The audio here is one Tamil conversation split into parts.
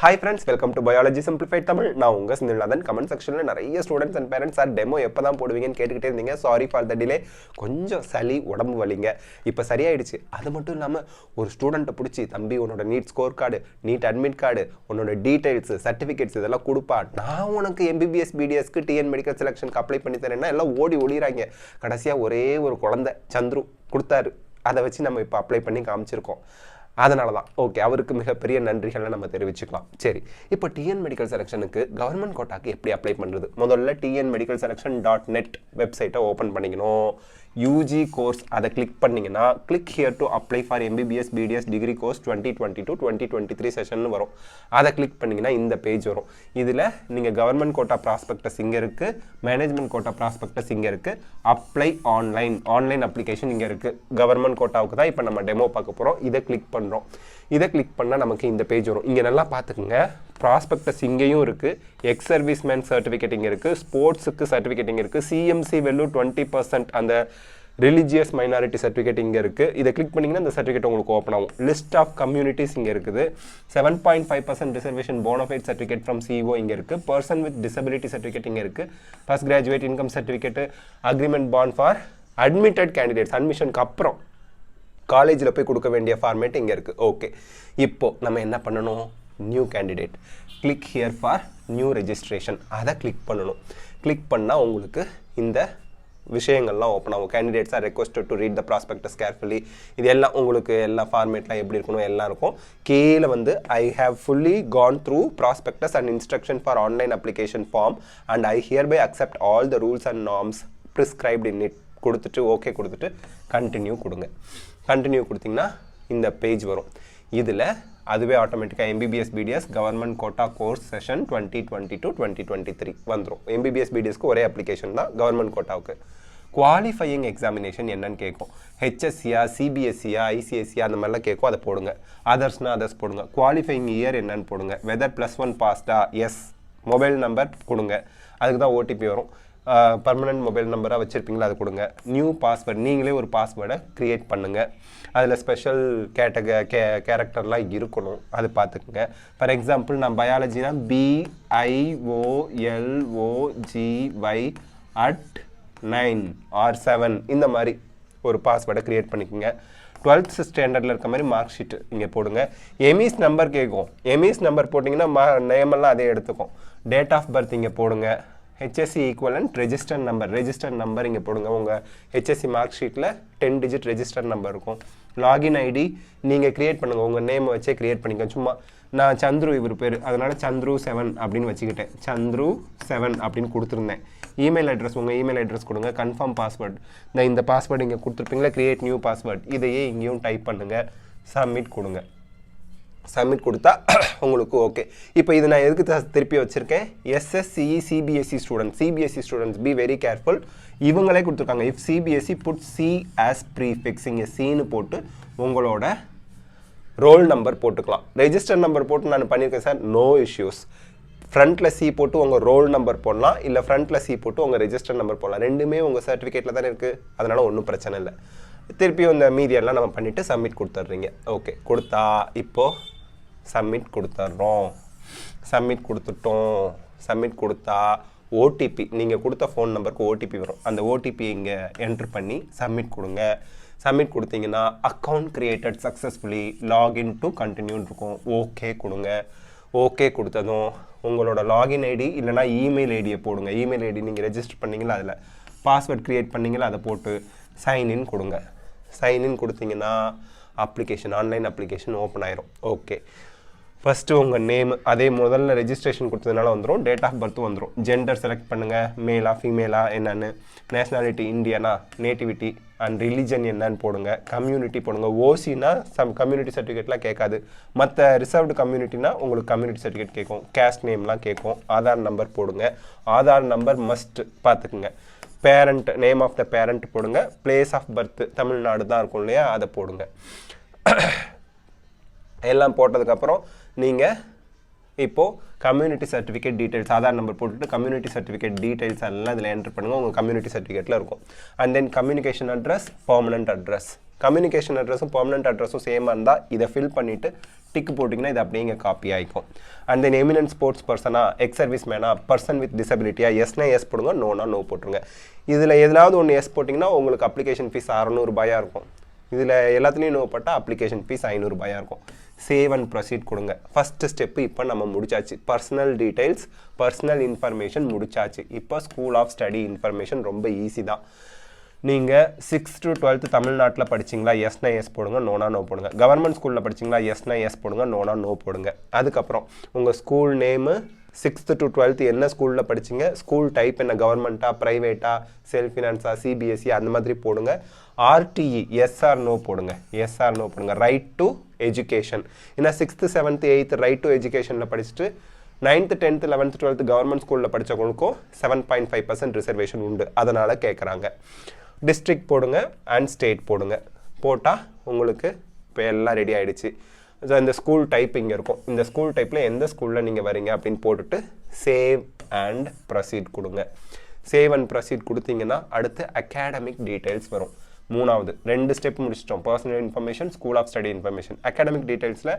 Hi friends, welcome to Biology Simplified Tamil. நான் உங்க சிந்தில்நாதன். கமெண்ட் செக்ஷன்ல நிறைய students and parents sir demo எப்பதான் போடுவீங்கன்னு கேட்டுக்கிட்டே இருந்தீங்க. Sorry for the delay. கொஞ்சம் சளி உடம்பு வலிங்க. இப்போ சரியாயிடுச்சு. அது மட்டும் இல்லாமல் ஒரு ஸ்டூடெண்ட்டை பிடிச்சி தம்பி உன்னோட NEET score card, NEET admit card, உன்னோட டீடைல்ஸ், சர்டிஃபிகேட்ஸ் இதெல்லாம் கொடுப்பா. நான் உனக்கு எம்பிபிஎஸ் பிடிஎஸ்க்கு டிஎன் மெடிக்கல் செலெக்ஷனுக்கு அப்ளை பண்ணி தரேன்னா எல்லாம் ஓடி ஒளிறாங்க. கடைசியாக ஒரே ஒரு குழந்தை சந்துரு கொடுத்தாரு. அதை வச்சு நம்ம இப்போ அப்ளை பண்ணி காமிச்சிருக்கோம். அதனால தான் ஓகே, அவருக்கு மிகப்பெரிய நன்றிகளை நம்ம தெரிவிச்சுக்கலாம். சரி, இப்போ டிஎன் மெடிக்கல் செலெக்ஷனுக்கு கவர்மெண்ட் கோட்டாக்கு எப்படி அப்ளை பண்ணுறது? முதல்ல tnmedicalselection.net வெப்சைட்டை ஓப்பன் பண்ணிக்கணும். யூஜி கோர்ஸ் அதை கிளிக் பண்ணிங்கன்னா click here to apply for MBBS BDS degree course 2022-2023 session வரும். அதை கிளிக் பண்ணிங்கன்னா இந்த பேஜ் வரும். இதில் நீங்கள் கவர்மெண்ட் கோட்டா ப்ராஸ்பெக்டஸ் இங்கே இருக்குது, மேனேஜ்மெண்ட் கோட்டா ப்ராஸ்பெக்டஸ் இங்கே இருக்குது, அப்ளை ஆன்லைன் அப்ளிகேஷன் இங்கே இருக்குது. கவர்மெண்ட் கோட்டாவுக்கு தான் இப்போ நம்ம டெமோ பார்க்க போகிறோம். இதை கிளிக் பண்ணுறோம். இதை கிளிக் பண்ணால் நமக்கு இந்த பேஜ் வரும். இங்கே நல்லா பார்த்துக்குங்க, ப்ராஸ்பெக்டஸ் இங்கேயும் இருக்குது, எக்ஸ் சர்வீஸ்மேன் சர்டிஃபிகேட் இங்கே இருக்குது, ஸ்போர்ட்ஸுக்கு சர்டிஃபிகேட் இங்கே இருக்குது, சிஎம்சி வெல்லூர் 20% அந்த ரிலிஜியஸ் மைனாரிட்டி சர்டிஃபிகேட் இங்கே இருக்குது. இதை கிளிக் பண்ணிங்கன்னா இந்த சர்டிஃபிகேட் உங்களுக்கு ஓப்பன் ஆகும். லிஸ்ட் ஆஃப் கம்யூனிட்டிஸ் இங்கே இருக்குது. 7.5% reservation bonafide certificate from CO இங்கே இருக்குது. பர்சன் வித் டிசபிலிட்டி சர்டிஃபிகேட் இங்கே இருக்குது. First graduate income certificate, agreement bond for admitted candidates, அட்மிஷனுக்கு அப்புறம் காலேஜில் போய் கொடுக்க வேண்டிய ஃபார்மேட் இங்கே இருக்குது. ஓகே, இப்போது நம்ம என்ன பண்ணணும்? New candidate, click here for new registration, அதை கிளிக் பண்ணணும். கிளிக் பண்ணால் உங்களுக்கு இந்த விஷயங்கள்லாம் ஓப்பன் ஆகும். Candidates R requested to read the prospectus carefully. இது எல்லாம் உங்களுக்கு எல்லா ஃபார்மேட்லாம் எப்படி இருக்கணும் எல்லாம் இருக்கும். கீழே வந்து I have fully gone through prospectus and instruction for online application form and I hereby accept all the rules and norms prescribed in it கொடுத்துட்டு ஓகே கொடுத்துட்டு கண்டினியூ கொடுங்க. கண்டினியூ கொடுத்தீங்கன்னா இந்த பேஜ் வரும். இதில் அதுவே ஆட்டோமேட்டிக்காக MBBS BDS government quota course session 2022-2023 வந்துடும். எம்பிபிஎஸ் பிடிஎஸ்க்கு ஒரே அப்ளிகேஷன் தான், கவர்மெண்ட் கோட்டாவுக்கு. குவாலிஃபையிங் எக்ஸாமினேஷன் என்னன்னு கேட்கும். ஹெச்எஸ்சியா, சிபிஎஸ்சியா, ஐசிஎஸ்சியா அந்த மாதிரிலாம் கேட்கும். அதை போடுங்க. அதர்ஸ்னால் அதர்ஸ் போடுங்க. குவாலிஃபையிங் இயர் என்னன்னு போடுங்க. வெதர் +1 பாஸ்டா, எஸ். மொபைல் நம்பர் கொடுங்க. அதுக்கு தான் ஓடிபி வரும். பர்மனெண்ட் மொபைல் நம்பராக வச்சுருப்பீங்களா, அது கொடுங்க. நியூ பாஸ்வேர்டு, நீங்களே ஒரு பாஸ்வேர்டை க்ரியேட் பண்ணுங்கள். அதில் ஸ்பெஷல் கேரக்டர்லாம் இருக்கணும், அது பார்த்துக்குங்க. ஃபார் எக்ஸாம்பிள் நான் பயாலஜினா BIOLOGY@9 or 7 இந்த மாதிரி ஒரு பாஸ்வேர்டை க்ரியேட் பண்ணிக்கோங்க. 12th ஸ்டாண்டர்டில் இருக்க மாதிரி மார்க் ஷீட்டு இங்கே போடுங்க. எமிஸ் நம்பர் கேட்கும். எமிஸ் நம்பர் போட்டிங்கன்னா நேமெல்லாம் அதே எடுத்துக்கும். டேட் ஆஃப் பர்த் இங்கே போடுங்க. ஹெச்எஸ்சி ஈக்குவலன்ட் ரெஜிஸ்டர் நம்பர் இங்கே போடுங்க. உங்கள் ஹெச்எஸ்சி மார்க் ஷீட்டில் 10 டிஜிட் ரெஜிஸ்டர் நம்பர் இருக்கும். லாகின் ஐடி நீங்கள் க்ரியேட் பண்ணுங்கள். உங்கள் நேமை வச்சே க்ரியேட் பண்ணிக்க. சும்மா நான் சந்துரு இவர் பேர், அதனால் சந்துரு 7 அப்படின்னு வச்சுக்கிட்டேன். சந்துரு 7 அப்படின்னு கொடுத்துருந்தேன். இமெயில் அட்ரஸ், உங்கள் இமெயில் அட்ரஸ் கொடுங்க. கன்ஃபார்ம் பாஸ்வேர்டு, இந்த பாஸ்வேர்டு இங்கே கொடுத்துருப்பீங்களா, க்ரியேட் நியூ பாஸ்வேர்டு, இதையே இங்கேயும் டைப் பண்ணுங்கள். சப்மிட் கொடுங்க. சப்மிட் கொடுத்தா உங்களுக்கு ஓகே. இப்போ இது நான் எதுக்கு திருப்பி வச்சுருக்கேன்? SSCE CBSE students be very careful. இவங்களே கொடுத்துருக்காங்க. If CBSE put C as prefix, இங்கே சின்னு போட்டு உங்களோட ரோல் நம்பர் போட்டுக்கலாம். ரெஜிஸ்டர் நம்பர் போட்டு நான் பண்ணியிருக்கேன் சார், நோ இஷ்யூஸ். ஃப்ரண்ட்டில் சி போட்டு உங்கள் ரோல் நம்பர் போடலாம், இல்லை ஃப்ரண்ட்டில் சி போட்டு உங்கள் ரெஜிஸ்டர் நம்பர் போடலாம். ரெண்டுமே உங்கள் சர்டிஃபிகேட்டில் தானே இருக்குது, அதனால் ஒன்றும் பிரச்சனை இல்லை. திருப்பியும் இந்த மீதியெல்லாம் நம்ம பண்ணிவிட்டு சப்மிட் கொடுத்துட்றீங்க. ஓகே, கொடுத்தா இப்போது சப்மிட் கொடுத்துட்றோம். சப்மிட் கொடுத்தா ஓடிபி, நீங்கள் கொடுத்த ஃபோன் நம்பருக்கு ஓடிபி வரும். அந்த ஓடிபி இங்கே என்ட்ரு பண்ணி சப்மிட் கொடுங்க. சப்மிட் கொடுத்தீங்கன்னா account created successfully, login to கண்டினியூன்னு இருக்கும். ஓகே கொடுங்க. ஓகே கொடுத்ததும் உங்களோட லாகின் ஐடி இல்லைனா இமெயில் ஐடியை போடுங்க. இமெயில் ஐடி நீங்கள் ரெஜிஸ்டர் பண்ணிங்களா, அதில் பாஸ்வேர்ட் க்ரியேட் பண்ணிங்களா, அதை போட்டு சைன்இன் கொடுங்க. சைன்இன் கொடுத்தீங்கன்னா அப்ளிகேஷன், ஆன்லைன் அப்ளிகேஷன் ஓப்பன் ஆயிரும். ஓகே, ஃபஸ்ட்டு உங்கள் நேம், அதே முதல்ல ரெஜிஸ்ட்ரேஷன் கொடுத்ததுனால வந்துடும். டேட் ஆஃப் பர்த்தும் வந்துடும். ஜெண்டர் செலக்ட் பண்ணுங்கள், மேலா ஃபீமேலா என்னன்னு. நேஷ்னாலிட்டி இந்தியனா, நேட்டிவிட்டி அண்ட் ரிலிஜன் என்னன்னு போடுங்க. கம்யூனிட்டி போடுங்க. ஓசினா கம்யூனிட்டி சர்டிஃபிகேட்லாம் கேட்காது. மற்ற ரிசர்வ்டு கம்யூனிட்டினா உங்களுக்கு கம்யூனிட்டி சர்டிஃபிகேட் கேட்கும். கேஸ்ட் நேம்லாம் கேட்கும். ஆதார் நம்பர் போடுங்க. ஆதார் நம்பர் மஸ்ட் பார்த்துக்குங்க. Parent, name of the parent போடுங்க. பிளேஸ் ஆஃப் பர்த் தமிழ்நாடு தான் இருக்கும் இல்லையா, அதை போடுங்க. எல்லாம் போட்டதுக்கப்புறம் நீங்கள் இப்போது community certificate details, Aadhaar number போட்டுட்டு கம்யூனிட்டி சர்டிஃபிகேட் டீட்டெயில்ஸ் எல்லாம் இதில் என்ட்ரு பண்ணுங்கள். உங்கள் கம்யூனிட்டி சர்டிஃபிகேட்டில் இருக்கும். And then communication address, permanent address, communication அட்ரஸும் பெர்மனன்ட் அட்ரஸும் சேமாக இருந்தால் இதை ஃபில் பண்ணிவிட்டு டிக் போட்டிங்கன்னா இது அப்படியே இங்கே காப்பி ஆகிக்கும். அண்ட் தென் எமினன்ட் ஸ்போர்ட்ஸ் பர்சனா, எக்ஸ் சர்வீஸ் மேனா, பர்சன் வித் டிசபிலிட்டியா, எஸ்னா எஸ் போடுங்க, நோனா நோ போட்டுருங்க. இதில் எதாவது ஒன்று எஸ் போட்டிங்கன்னா உங்களுக்கு அப்ளிகேஷன் ஃபீஸ் 600 ரூபாயாக இருக்கும். இதில் எல்லாத்துலேயும் நோ போட்டால் அப்ளிகேஷன் ஃபீஸ் 500 ரூபாயாக இருக்கும். சேவ் அண்ட் ப்ரொசீட் கொடுங்க. ஃபஸ்ட்டு ஸ்டெப்பு இப்போ நம்ம முடிச்சாச்சு. பர்சனல் டீட்டெயில்ஸ், பர்சனல் இன்ஃபர்மேஷன் முடிச்சாச்சு. இப்போ ஸ்கூல் ஆஃப் ஸ்டடி இன்ஃபர்மேஷன் ரொம்ப ஈஸி தான். நீங்கள் 6th to 12th தமிழ்நாட்டில் படிச்சிங்களா, எஸ்னா எஸ் போடுங்க, நோனா நோ போடுங்க. கவர்மெண்ட் ஸ்கூலில் படிச்சிங்களா, எஸ்னா எஸ் போடுங்க, நோனா நோ போடுங்க. அதுக்கப்புறம் உங்கள் school name, 6th to 12th என்ன ஸ்கூலில் படிச்சிங்க, ஸ்கூல் டைப் என்ன, கவர்மெண்ட்டா, ப்ரைவேட்டா, செல்ஃப் ஃபினான்ஸா, சிபிஎஸ்சி அந்த மாதிரி போடுங்க. ஆர்டிஇ எஸ்ஆர் நோ போடுங்க, எஸ்ஆர் நோ போடுங்க. ரைட் டு எஜுகேஷன், ஏன்னா 6th 7th 8th right to எஜுகேஷனில் படிச்சுட்டு 9th 10th 11th 12th government ஸ்கூலில் படித்தவங்களுக்கும் 7.5% ரிசர்வேஷன் உண்டு, அதனால் கேட்குறாங்க. டிஸ்ட்ரிக்ட் போடுங்க அண்ட் ஸ்டேட் போடுங்க. போட்டால் உங்களுக்கு இப்போ எல்லாம் ரெடி ஆகிடுச்சு. ஸோ இந்த ஸ்கூல் டைப் இங்கே இருக்கும். இந்த ஸ்கூல் டைப்பில் எந்த ஸ்கூலில் நீங்கள் வரீங்க அப்படின்னு போட்டுட்டு சேவ் அண்ட் ப்ரொசீட் கொடுங்க. சேவ் அண்ட் ப்ரொசீட் கொடுத்தீங்கன்னா அடுத்து அகாடமிக் டீட்டெயில்ஸ் வரும். மூணாவது 2 ஸ்டெப் முடிச்சிட்டோம். Personal information, school of study information. Academic டீட்டெயில்ஸில்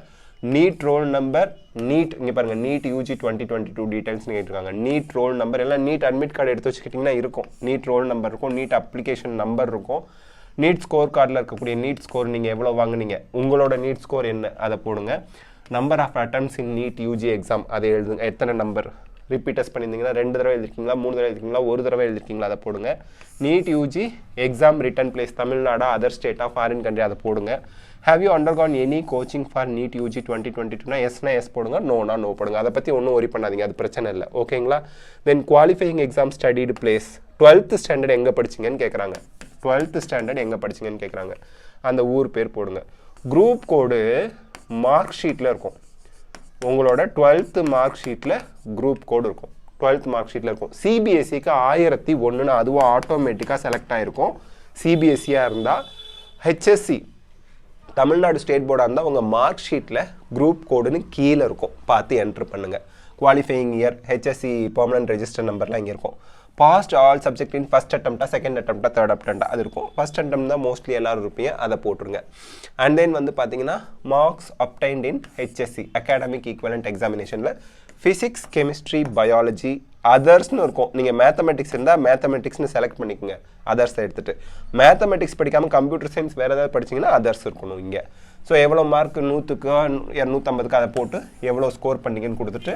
நீட் ரோல் நம்பர், நீட் இங்கே பாருங்கள், நீட் யூஜி 2022 டீட்டெயில்ஸ்னு கேட்டிருக்காங்க. நீட் ரோல் நம்பர் எல்லாம் நீட் அட்மிட் கார்டு எடுத்து வச்சுக்கிட்டிங்கன்னா இருக்கும். நீட் ரோல் நம்பர் இருக்கும், நீட் அப்ளிகேஷன் நம்பர் இருக்கும், நீட் ஸ்கோர் கார்டில் இருக்கக்கூடிய நீட் ஸ்கோர் நீங்கள் எவ்வளோ வாங்குனீங்க, உங்களோட நீட் ஸ்கோர் என்ன அதை போடுங்க. Number of attempts in NEET UG exam அதை எழுதுங்க. எத்தனை நம்பர் ரிப்பீட்டர்ஸ் பண்ணியிருந்தீங்கன்னா 2 தடவை எழுதிருக்கீங்களா, 3 தடவை எழுதிருக்கீங்களா, 1 தடவை எழுதிருக்கீங்களா அதை போடுங்க. NEET UG exam written place தமிழ்நாடா, அதர் ஸ்டேட்டா, ஃபாரின் கண்ட்ரி அதை போடுங்க. Have you undergone any coaching for NEET UG 2022னா எஸ்னா எஸ் போடுங்க, நோனா நோ போடுங்க. அதை பற்றி ஒன்றும் ஒரி பண்ணாதீங்க, அது பிரச்சனை இல்லை, ஓகேங்களா. Then qualifying exam studied place, 12th standard எங்கே படிச்சிங்கன்னு கேட்குறாங்க. 12th ஸ்டாண்டர்ட் எங்கே படிச்சிங்கன்னு கேட்குறாங்க. அந்த ஊர் பேர் போடுங்க. குரூப் கோடு மார்க் ஷீட்டில் இருக்கும். உங்களோட 12th மார்க் ஷீட்டில் குரூப் கோடு இருக்கும். 12th மார்க் ஷீட்டில் இருக்கும். சிபிஎஸ்சிக்கு 1001ன்னு அதுவும் ஆட்டோமேட்டிக்காக செலக்ட் ஆகிருக்கும். சிபிஎஸ்சியாக இருந்தால் ஹெச்எஸ்சி தமிழ்நாடு ஸ்டேட் போர்டாக இருந்தால் உங்கள் மார்க் ஷீட்டில் குரூப் கோடுன்னு கீழே இருக்கும், பார்த்து என்ட்ரு பண்ணுங்கள். Qualifying year, HSC permanent register நம்பர்லாம் இங்கே இருக்கும். Passed all subject in first அட்டம்ப்டா, செகண்ட் அட்டம்ப்டா, தேர்ட் அட்டம்ப்டா அது இருக்கும். ஃபஸ்ட் அட்டம் தான் மோஸ்ட்லி எல்லாரும் இருப்பீங்க, அதை போட்டுருங்க. அண்ட் தென் வந்து பார்த்தீங்கன்னா marks obtained in HSC academic equivalent எக்ஸாமினேஷனில் ஃபிசிக்ஸ், கெமிஸ்ட்ரி, பயாலஜி, அதர்ஸ்னு இருக்கும். நீங்கள் மேத்தமெட்டிக்ஸ் இருந்தால் மேத்தமெட்டிக்ஸ்னு செலக்ட் பண்ணிக்கோங்க, அதர்ஸ் எடுத்துகிட்டு. மேத்தமெட்டிக்ஸ் படிக்காமல் கம்ப்யூட்டர் சயின்ஸ் வேறு ஏதாவது படிச்சிங்கன்னா அதர்ஸ் இருக்கணும் இங்கே. ஸோ எவ்வளோ மார்க் 100க்கு 250க்கு அதை போட்டு எவ்வளோ ஸ்கோர் பண்ணிங்கன்னு கொடுத்துட்டு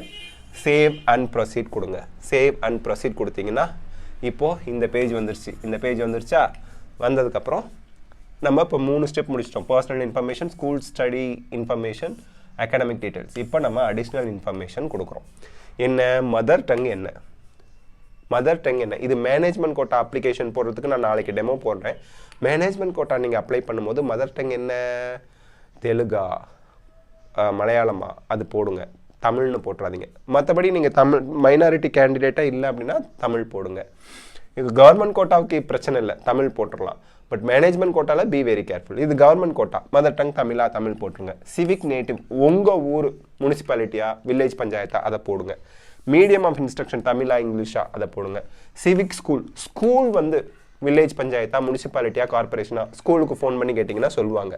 சேவ் அண்ட் ப்ரொசீட் கொடுங்க. சேவ் அண்ட் ப்ரொசீட் கொடுத்தீங்கன்னா இப்போது இந்த பேஜ் வந்துருச்சு. இந்த பேஜ் வந்துருச்சா, வந்ததுக்கப்புறம் நம்ம இப்போ 3 ஸ்டெப் முடிச்சிட்டோம். Personal information, school study information, academic details. இப்போ நம்ம அடிஷ்னல் இன்ஃபர்மேஷன் கொடுக்குறோம். என்ன, மதர் டங் என்ன, மதர் டங் என்ன. இது மேனேஜ்மெண்ட் கோட்டா அப்ளிகேஷன் போடுறதுக்கு நான் நாளைக்கு டெமோ போடுறேன். மேனேஜ்மெண்ட் கோட்டா நீங்கள் அப்ளை பண்ணும்போது மதர் டங் என்ன, தெலுங்கா, மலையாளமா அது போடுங்க, தமிழ்னு போட்டுறாதீங்க. மற்றபடி நீங்கள் தமிழ் மைனாரிட்டி கேண்டிடேட்டாக இல்லை அப்படின்னா தமிழ் போடுங்க. இது கவர்மெண்ட் கோட்டாவுக்கு பிரச்சனை இல்லை, தமிழ் போட்டுடலாம். பட் மேனேஜ்மெண்ட் கோட்டாவில் பி வெரி கேர்ஃபுல். இது கவர்மெண்ட் கோட்டா, மதர் டங் தமிழா, தமிழ் போட்டுருங்க. சிவிக் நேட்டிவ், உங்கள் ஊர் முனிசிபாலிட்டியா, வில்லேஜ் பஞ்சாயத்தா அதை போடுங்க. மீடியம் ஆஃப் இன்ஸ்ட்ரக்ஷன் தமிழா, இங்கிலீஷா அதை போடுங்க. சிவிக் ஸ்கூல், ஸ்கூல் வந்து வில்லேஜ் பஞ்சாயத்தா, முனிசிபாலிட்டியா, கார்பரேஷனா, ஸ்கூலுக்கு ஃபோன் பண்ணி கேட்டிங்கன்னா சொல்லுவாங்க.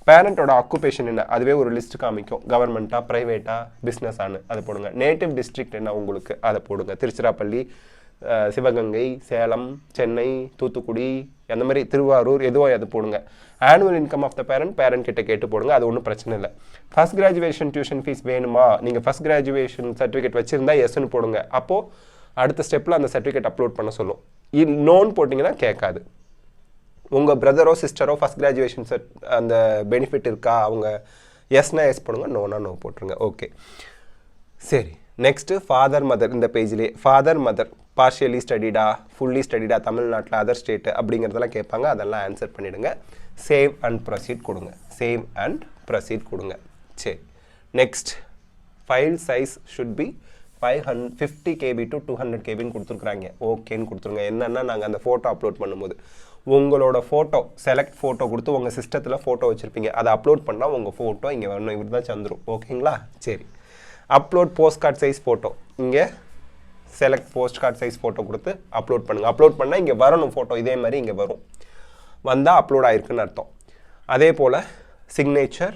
பேரண்ட்டோட ஆக்குபேஷன் என்ன, அதுவே ஒரு லிஸ்ட் காமிக்கும். கவர்மெண்ட்டா, ப்ரைவேட்டா, பிஸ்னஸானு அதை போடுங்க. நேட்டிவ் டிஸ்ட்ரிக்ட் என்ன உங்களுக்கு அதை போடுங்க. திருச்சிராப்பள்ளி, சிவகங்கை, சேலம், சென்னை, தூத்துக்குடி, அந்த மாதிரி திருவாரூர் எதுவோ அது போடுங்க. Annual income of the parent கிட்ட கேட்டு போடுங்க, அது ஒன்றும் பிரச்சனை இல்லை. ஃபஸ்ட் கிராஜுவேஷன் டியூஷன் ஃபீஸ் வேணுமா, நீங்கள் ஃபஸ்ட் கிராஜுவேஷன் சர்டிஃபிகேட் வச்சுருந்தா எஸ்ன்னு போடுங்க. அப்போது அடுத்த ஸ்டெப்பில் அந்த சர்டிஃபிகேட் அப்லோட் பண்ண சொல்லும். நோன் போட்டிங்கன்னா கேட்காது. உங்கள் பிரதரோ சிஸ்டரோ ஃபஸ்ட் கிராஜுவேஷன் அந்த பெனிஃபிட் இருக்கா, அவங்க எஸ்னா எஸ் போடுங்க, நோனா நோ போட்டுருங்க. ஓகே, சரி. Next father mother. இந்த பேஜ்லேயே ஃபாதர் மதர் பார்ஷியலி ஸ்டடிடா, ஃபுல்லி ஸ்டடிடா, தமிழ்நாட்டில், அதர் ஸ்டேட்டு அப்படிங்கிறதெல்லாம் கேட்பாங்க, அதெல்லாம் ஆன்சர் பண்ணிவிடுங்க. சேவ் அண்ட் ப்ரொசீட் கொடுங்க. சேவ் அண்ட் ப்ரொசீட் கொடுங்க. சரி, next file size should be 50 KB to 200 KBன்னு கொடுத்துருக்குறாங்க. ஓகேன்னு கொடுத்துருங்க. என்னென்னா நாங்கள் அந்த ஃபோட்டோ அப்லோட் பண்ணும்போது உங்களோட ஃபோட்டோ செலக்ட் ஃபோட்டோ கொடுத்து உங்கள் சிஸ்டத்தில் ஃபோட்டோ வச்சுருப்பீங்க, அதை அப்லோட் பண்ணால் உங்கள் ஃபோட்டோ இங்கே வரணும். இவர் தான் சந்துரும். ஓகேங்களா, சரி. Upload post card size photo, இங்கே select post card size photo கொடுத்து அப்லோட் பண்ணுங்கள். அப்லோட் பண்ணால் இங்கே வரணும் ஃபோட்டோ, இதே மாதிரி இங்கே வரும். வந்தால் அப்லோட் ஆகிருக்குன்னு அர்த்தம். அதே போல் சிக்னேச்சர்,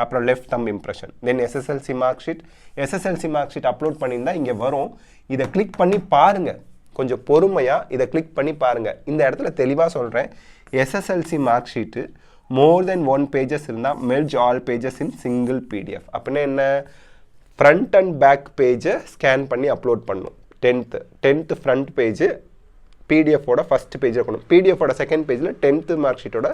அப்புறம் left thumb impression, then SSLC mark sheet. SSLC mark sheet upload பண்ணியிருந்தால் இங்கே வரும். இதை கிளிக் பண்ணி பாருங்கள், கொஞ்சம் பொறுமையாக இதை கிளிக் பண்ணி பாருங்கள். இந்த இடத்துல தெளிவாக சொல்கிறேன், SSLC mark sheet more than 1 pages இருந்தால் merge all pages in single PDF. அப்படின்னா என்ன, ஃப்ரண்ட் அண்ட் பேக் பேஜை ஸ்கேன் பண்ணி அப்லோட் பண்ணணும். 10th ஃப்ரண்ட் பேஜ் பிடிஎஃபோட ஃபஸ்ட் பேஜ் இருக்கணும், பிடிஎஃபோட செகண்ட் பேஜில் 10th மார்க் ஷீட்டோட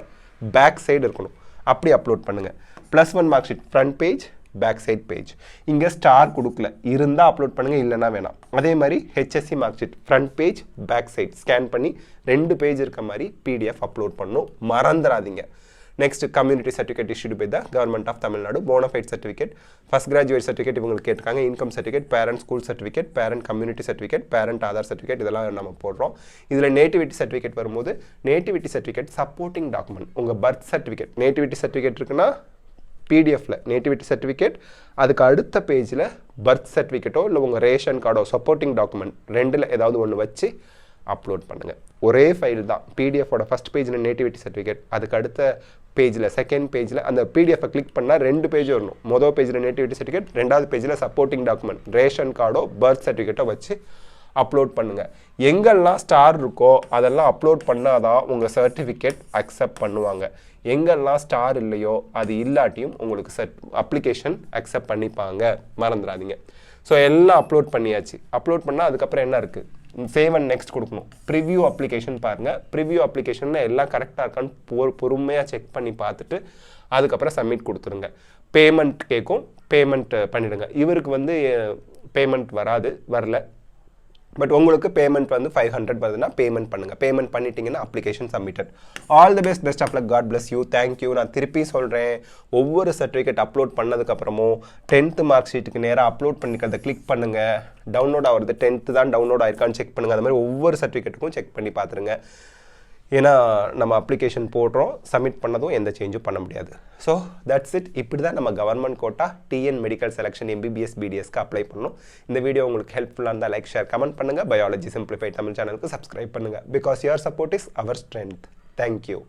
பேக் சைடு இருக்கணும். அப்படி அப்லோட் பண்ணுங்கள். +1 mark sheet front page, back side page. இங்கே ஸ்டார் கொடுக்கல, இருந்தால் அப்லோட் பண்ணுங்கள், இல்லைனா வேணாம். அதே மாதிரி HSC mark sheet front page, back side scan பண்ணி 2 பேஜ் இருக்க மாதிரி பிடிஎஃப் அப்லோட் பண்ணணும், மறந்துடாதீங்க. Next community certificate issued by the government of Tamil Nadu, bonafide certificate, first graduate certificate இவங்களுக்கு கேட்டிருக்காங்க, income certificate, parent school certificate, parent community certificate, parent Aadhaar certificate, இதெல்லாம் நம்ம போடுறோம். இதில் நேட்டிவிட்டி சர்டிஃபிகேட் வரும்போது நேட்டிவிட்டி சர்டிஃபிகேட் சப்போர்ட்டிங் டாக்குமெண்ட், உங்கள் பர்த் சர்டிஃபிகேட், நேட்டிவிட்டி சர்டிஃபிகேட் இருக்குன்னா பிடிஎஃபில் நேட்டிவிட்டி சர்டிஃபிகேட், அதுக்கு அடுத்த பேஜில் பர்த் சர்டிஃபிகேட்டோ இல்லை உங்கள் ரேஷன் கார்டோ சப்போர்ட்டிங் டாக்குமெண்ட் 2ல் ஏதாவது ஒன்று வச்சு அப்லோட் பண்ணுங்கள். ஒரே ஃபைல் தான். பிடிஎஃபோட ஃபஸ்ட் பேஜில் நேட்டிவிட்டி சர்டிஃபிகேட், அதுக்கு அடுத்த பேஜில் செகண்ட் பேஜில் அந்த பிடிஎஃபை கிளிக் பண்ணால் 2 பேஜ் வரணும். மொதல் பேஜில் நேட்டிவிட்டி சர்டிஃபிகேட், 2வது பேஜில் சப்போர்ட்டிங் டாக்குமெண்ட் ரேஷன் கார்டோ பர்த் சர்டிஃபிகேட்டோ வச்சு அப்லோட் பண்ணுங்கள். எங்கெல்லாம் ஸ்டார் இருக்கோ அதெல்லாம் அப்லோட் பண்ணாதான் உங்கள் சர்டிஃபிகேட் அக்செப்ட் பண்ணுவாங்க. எங்கெல்லாம் ஸ்டார் இல்லையோ அது இல்லாட்டியும் உங்களுக்கு அப்ளிகேஷன் அக்செப்ட் பண்ணிப்பாங்க, மறந்துடாதீங்க. ஸோ எல்லாம் அப்லோட் பண்ணியாச்சு. அப்லோட் பண்ணால் அதுக்கப்புறம் என்ன இருக்குது, சேவ் அண்ட் நெக்ஸ்ட் கொடுக்கணும். ப்ரிவ்யூ அப்ளிகேஷன் பாருங்கள். ப்ரிவ்யூ அப்ளிகேஷனில் எல்லாம் கரெக்டாக இருக்கான்னு பொறுமையாக செக் பண்ணி பார்த்துட்டு அதுக்கப்புறம் சப்மிட் கொடுத்துருங்க. பேமெண்ட் கேட்கும், பேமெண்ட் பண்ணிவிடுங்க. இவருக்கு பேமெண்ட் வரல, பட் உங்களுக்கு பேமெண்ட் 500 வருதுன்னா பேமெண்ட் பண்ணுங்கள். பேமெண்ட் பண்ணிட்டீங்கன்னா application submitted. All the best of luck, God bless you, thank you. நான் திருப்பி சொல்கிறேன், ஒவ்வொரு சர்டிஃபிகேட் அப்லோட் பண்ணதுக்கப்புறமோ 10th மார்க் ஷீட்டுக்கு நேராக அப்லோட் பண்ணிக்கிறத கிளிக் பண்ணுங்கள். டவுன்லோட் ஆகுறது 10th தான் டவுன்லோட் ஆயிருக்கான்னு செக் பண்ணுங்கள். அது மாதிரி ஒவ்வொரு சர்டிஃபிகேட்டுக்கும் செக் பண்ணி பார்த்துருங்க. ஏன்னா நம்ம அப்ளிகேஷன் போடுறோம், சப்மிட் பண்ணதும் எந்த சேஞ்சும் பண்ண முடியாது. So that's it. இப்படி தான் நம்ம government quota TN medical selection MBBS பிடிஎஸ்க்கு அப்ளை பண்ணணும். இந்த வீடியோ உங்களுக்கு ஹெல்ப்ஃபுல்லாக இருந்தால் லைக், ஷேர், கமெண்ட் பண்ணுங்கள். பயாலஜி சிம்பிளிஃபைட் தமிழ் சேனலுக்கு சப்ஸ்கிரைப் பண்ணுங்கள். Because your support is our strength. Thank you.